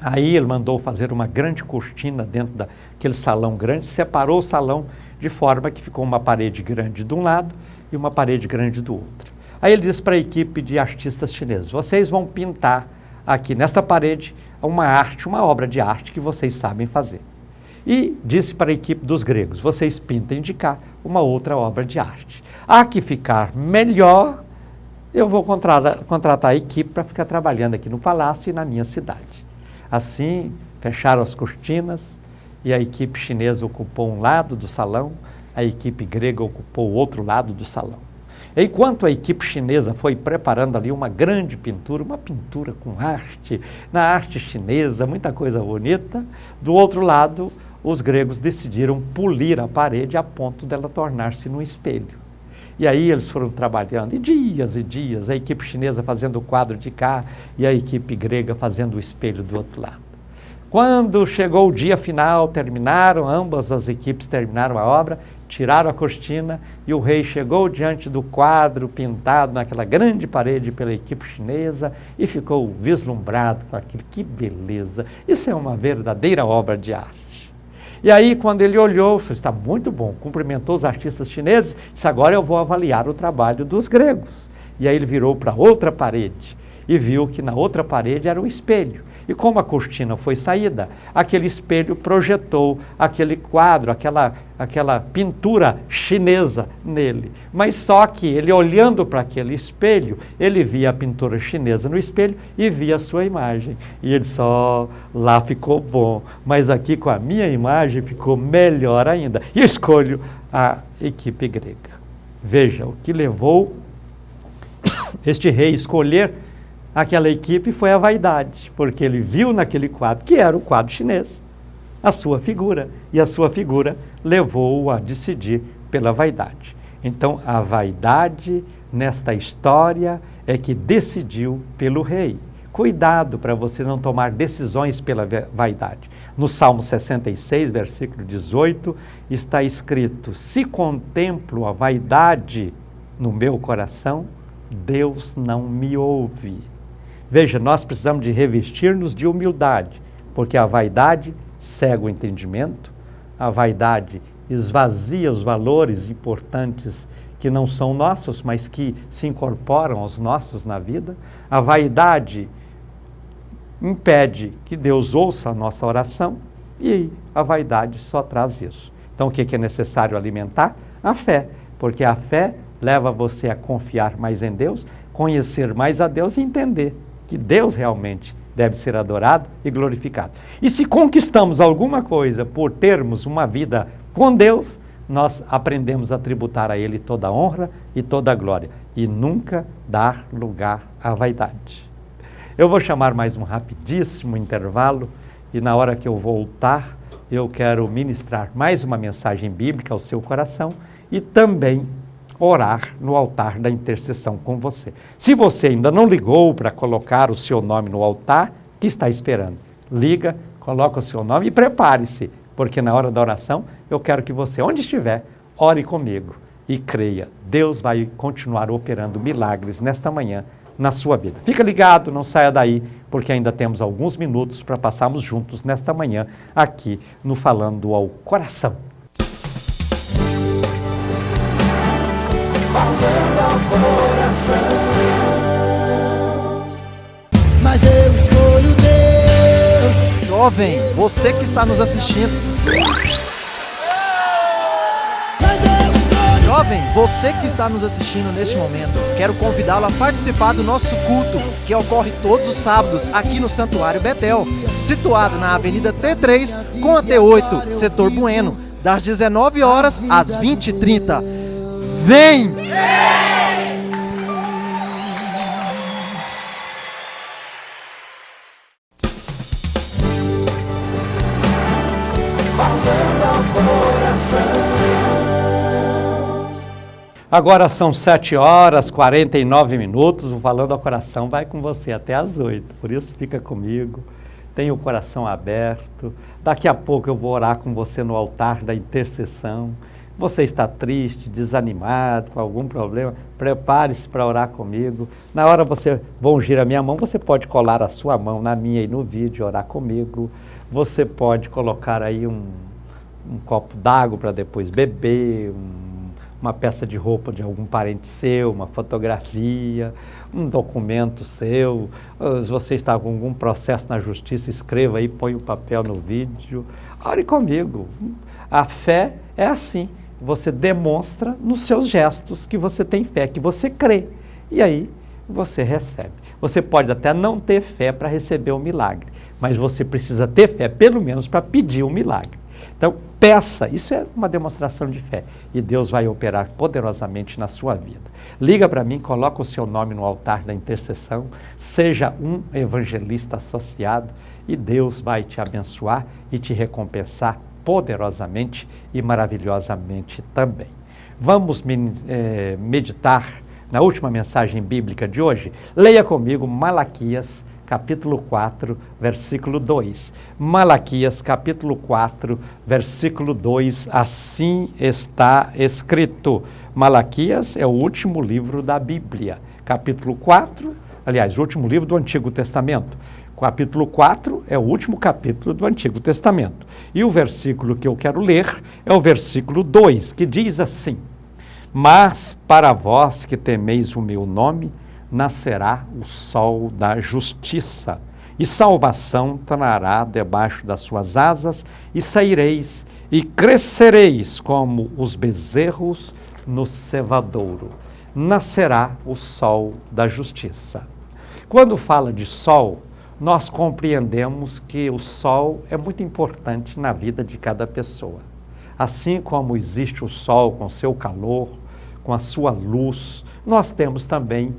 Aí ele mandou fazer uma grande cortina dentro daquele salão grande, separou o salão de forma que ficou uma parede grande de um lado e uma parede grande do outro. Aí ele disse para a equipe de artistas chineses, vocês vão pintar aqui nesta parede uma arte, uma obra de arte que vocês sabem fazer. E disse para a equipe dos gregos, vocês pintem de cá uma outra obra de arte. A que ficar melhor, eu vou contratar a equipe para ficar trabalhando aqui no palácio e na minha cidade. Assim, fecharam as cortinas e a equipe chinesa ocupou um lado do salão, a equipe grega ocupou o outro lado do salão. Enquanto a equipe chinesa foi preparando ali uma grande pintura, uma pintura com arte, na arte chinesa, muita coisa bonita, do outro lado, os gregos decidiram polir a parede a ponto dela tornar-se num espelho. E aí eles foram trabalhando, e dias, a equipe chinesa fazendo o quadro de cá e a equipe grega fazendo o espelho do outro lado. Quando chegou o dia final, ambas as equipes terminaram a obra, tiraram a cortina e o rei chegou diante do quadro pintado naquela grande parede pela equipe chinesa e ficou vislumbrado com aquilo. Que beleza! Isso é uma verdadeira obra de arte. E aí, quando ele olhou, falou, está muito bom, cumprimentou os artistas chineses, disse, agora eu vou avaliar o trabalho dos gregos. E aí ele virou para outra parede e viu que na outra parede era um espelho. E como a cortina foi saída, aquele espelho projetou aquele quadro, aquela pintura chinesa nele. Mas só que ele, olhando para aquele espelho, ele via a pintura chinesa no espelho e via a sua imagem. E ele só, lá ficou bom, mas aqui com a minha imagem ficou melhor ainda. E escolho a equipe grega. Veja, o que levou este rei a escolher aquela equipe foi a vaidade, porque ele viu naquele quadro, que era o quadro chinês, a sua figura, e a sua figura levou-o a decidir pela vaidade. Então, a vaidade nesta história é que decidiu pelo rei. Cuidado para você não tomar decisões pela vaidade. No Salmo 66, versículo 18, está escrito, se contemplo a vaidade no meu coração, Deus não me ouve. Veja, nós precisamos de revestir-nos de humildade, porque a vaidade cega o entendimento, a vaidade esvazia os valores importantes que não são nossos, mas que se incorporam aos nossos na vida. A vaidade impede que Deus ouça a nossa oração e a vaidade só traz isso. Então, o que é necessário alimentar? A fé, porque a fé leva você a confiar mais em Deus, conhecer mais a Deus e entender que Deus realmente deve ser adorado e glorificado. E se conquistamos alguma coisa por termos uma vida com Deus, nós aprendemos a tributar a Ele toda a honra e toda a glória e nunca dar lugar à vaidade. Eu vou chamar mais um rapidíssimo intervalo e na hora que eu voltar, eu quero ministrar mais uma mensagem bíblica ao seu coração e também orar no altar da intercessão com você. Se você ainda não ligou para colocar o seu nome no altar, o que está esperando? Liga, coloca o seu nome e prepare-se, porque na hora da oração eu quero que você, onde estiver, ore comigo e creia. Deus vai continuar operando milagres nesta manhã na sua vida. Fica ligado, não saia daí, porque ainda temos alguns minutos para passarmos juntos nesta manhã aqui no Falando ao Coração. falando ao coração. Mas eu escolho Deus. Jovem, você que está nos assistindo. Jovem, você que está nos assistindo neste momento, quero convidá-lo a participar do nosso culto, que ocorre todos os sábados aqui no Santuário Betel, situado na Avenida T3 com a T8, setor Bueno, das 19 horas às 20h30. Vem! Falando ao coração. Agora são 7h49. O Falando ao Coração vai com você até às 8h. Por isso fica comigo, tenha o coração aberto. Daqui a pouco eu vou orar com você no altar da intercessão. Você está triste, desanimado, com algum problema, prepare-se para orar comigo. Na hora você vai ungir a minha mão, você pode colar a sua mão na minha e no vídeo, orar comigo. Você pode colocar aí um copo d'água para depois beber, uma peça de roupa de algum parente seu, uma fotografia, um documento seu. Se você está com algum processo na justiça, escreva aí, põe o papel no vídeo. Ore comigo. A fé é assim. Você demonstra nos seus gestos que você tem fé, que você crê. E aí você recebe. Você pode até não ter fé para receber o milagre, mas você precisa ter fé, pelo menos, para pedir o milagre. Então, peça, isso é uma demonstração de fé, e Deus vai operar poderosamente na sua vida. Liga para mim, coloca o seu nome no altar da intercessão, seja um evangelista associado, e Deus vai te abençoar e te recompensar poderosamente e maravilhosamente também. Vamos meditar na última mensagem bíblica de hoje. Leia comigo Malaquias, capítulo 4, versículo 2. Malaquias, capítulo 4, versículo 2, assim está escrito. Malaquias é o último livro da Bíblia. Capítulo 4, aliás, o último livro do Antigo Testamento. Capítulo 4 é o último capítulo do Antigo Testamento. E o versículo que eu quero ler é o versículo 2, que diz assim: Mas para vós que temeis o meu nome, nascerá o sol da justiça, e salvação trará debaixo das suas asas, e saireis e crescereis como os bezerros no cevadouro. Nascerá o sol da justiça. Quando fala de sol, nós compreendemos que o sol é muito importante na vida de cada pessoa. Assim como existe o sol com seu calor, com a sua luz, nós temos também,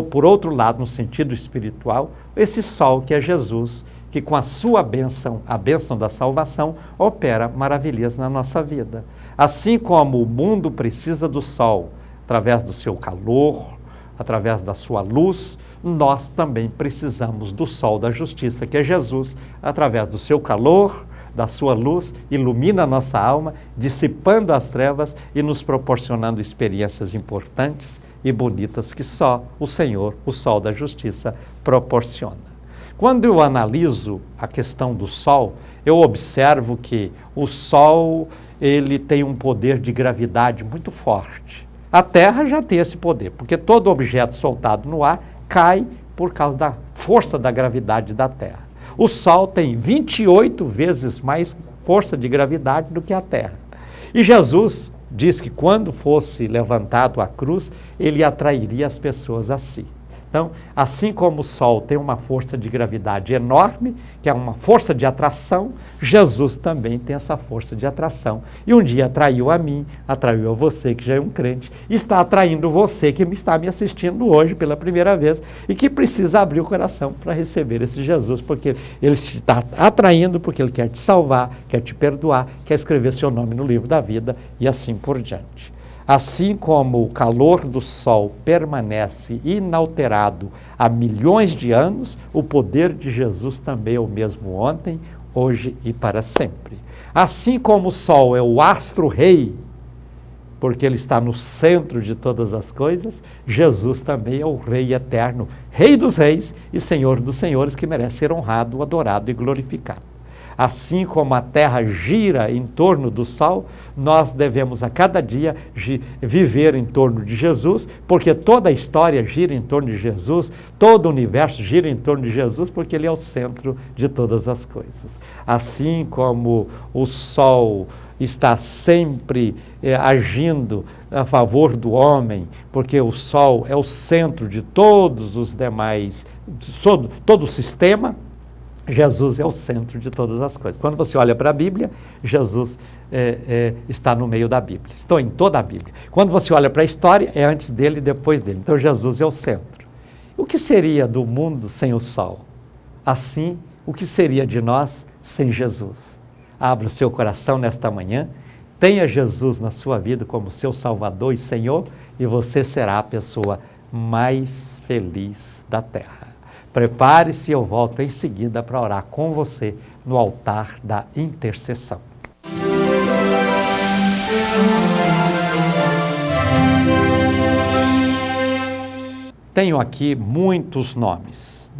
por outro lado, no sentido espiritual, esse sol que é Jesus, que com a sua bênção, a bênção da salvação, opera maravilhas na nossa vida. Assim como o mundo precisa do sol, através do seu calor, através da sua luz, nós também precisamos do sol da justiça, que é Jesus, através do seu calor, da sua luz, ilumina a nossa alma, dissipando as trevas e nos proporcionando experiências importantes e bonitas que só o Senhor, o sol da justiça, proporciona. Quando eu analiso a questão do sol, eu observo que o sol ele tem um poder de gravidade muito forte. A Terra já tem esse poder, porque todo objeto soltado no ar cai por causa da força da gravidade da Terra. O Sol tem 28 vezes mais força de gravidade do que a Terra. E Jesus diz que quando fosse levantado à cruz, ele atrairia as pessoas a si. Então, assim como o Sol tem uma força de gravidade enorme, que é uma força de atração, Jesus também tem essa força de atração. E um dia atraiu a mim, atraiu a você, que já é um crente, e está atraindo você, que está me assistindo hoje pela primeira vez, e que precisa abrir o coração para receber esse Jesus, porque ele te está atraindo, porque ele quer te salvar, quer te perdoar, quer escrever seu nome no livro da vida, e assim por diante. Assim como o calor do sol permanece inalterado há milhões de anos, o poder de Jesus também é o mesmo ontem, hoje e para sempre. Assim como o sol é o astro-rei, porque ele está no centro de todas as coisas, Jesus também é o Rei eterno, Rei dos reis e Senhor dos senhores, que merece ser honrado, adorado e glorificado. Assim como a Terra gira em torno do Sol, nós devemos a cada dia viver em torno de Jesus, porque toda a história gira em torno de Jesus, todo o universo gira em torno de Jesus, porque Ele é o centro de todas as coisas. Assim como o Sol está sempre agindo a favor do homem, porque o Sol é o centro de todos os demais, todo o sistema, Jesus é o centro de todas as coisas. Quando você olha para a Bíblia, Jesus está no meio da Bíblia, estou em toda a Bíblia. Quando você olha para a história, é antes dele e depois dele. Então Jesus é o centro. O que seria do mundo sem o Sol? Assim, o que seria de nós sem Jesus? Abra o seu coração nesta manhã, tenha Jesus na sua vida como seu Salvador e Senhor, e você será a pessoa mais feliz da terra. Prepare-se, eu volto em seguida para orar com você no altar da intercessão. Tenho aqui muitos nomes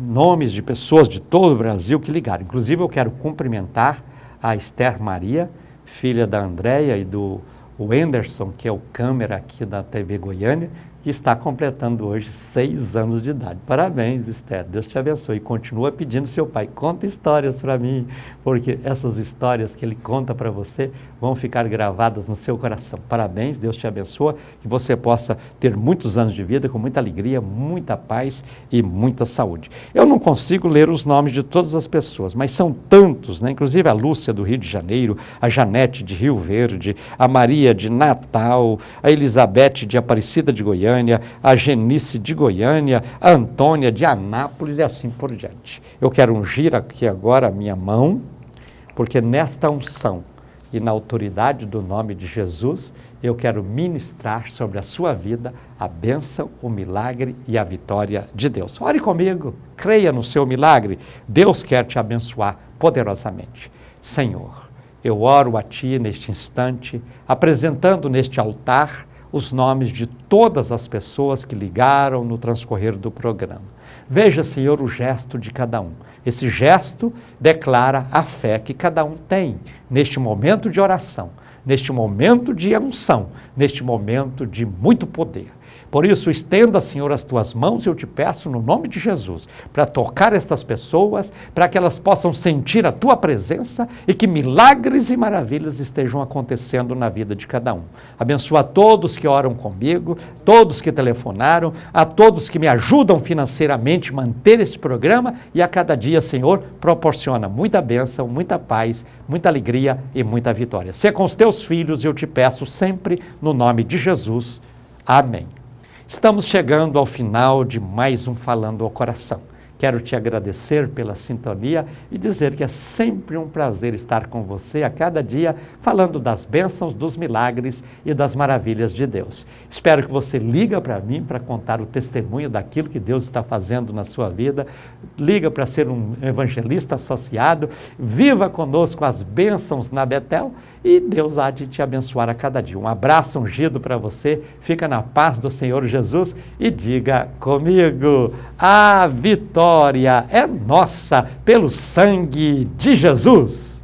de pessoas de todo o Brasil que ligaram. Inclusive eu quero cumprimentar a Esther Maria, filha da Andréia e do Wenderson, que é o câmera aqui da TV Goiânia, que está completando hoje 6 anos de idade. Parabéns, Esther, Deus te abençoe. E continua pedindo seu pai, conta histórias para mim, porque essas histórias que ele conta para você vão ficar gravadas no seu coração. Parabéns, Deus te abençoe, que você possa ter muitos anos de vida com muita alegria, muita paz e muita saúde. Eu não consigo ler os nomes de todas as pessoas, mas são tantos, né? Inclusive a Lúcia do Rio de Janeiro, a Janete de Rio Verde, a Maria de Natal, a Elizabeth de Aparecida de Goiânia, a Genice de Goiânia, a Antônia de Anápolis e assim por diante. Eu quero ungir aqui agora a minha mão, porque nesta unção e na autoridade do nome de Jesus, eu quero ministrar sobre a sua vida a bênção, o milagre e a vitória de Deus. Ore comigo, creia no seu milagre, Deus quer te abençoar poderosamente. Senhor, eu oro a Ti neste instante, apresentando neste altar os nomes de todas as pessoas que ligaram no transcorrer do programa. Veja, Senhor, o gesto de cada um. Esse gesto declara a fé que cada um tem neste momento de oração, neste momento de unção, neste momento de muito poder. Por isso, estenda, Senhor, as tuas mãos, eu te peço, no nome de Jesus, para tocar estas pessoas, para que elas possam sentir a tua presença e que milagres e maravilhas estejam acontecendo na vida de cada um. Abençoa a todos que oram comigo, todos que telefonaram, a todos que me ajudam financeiramente a manter esse programa e a cada dia, Senhor, proporciona muita bênção, muita paz, muita alegria e muita vitória. Sê com os teus filhos, eu te peço sempre, no nome de Jesus. Amém. Estamos chegando ao final de mais um Falando ao Coração. Quero te agradecer pela sintonia e dizer que é sempre um prazer estar com você a cada dia, falando das bênçãos, dos milagres e das maravilhas de Deus. Espero que você liga para mim para contar o testemunho daquilo que Deus está fazendo na sua vida. Liga para ser um evangelista associado. Viva conosco as bênçãos na Betel e Deus há de te abençoar a cada dia. Um abraço ungido para você. Fica na paz do Senhor Jesus e diga comigo: a vitória é nossa pelo sangue de Jesus.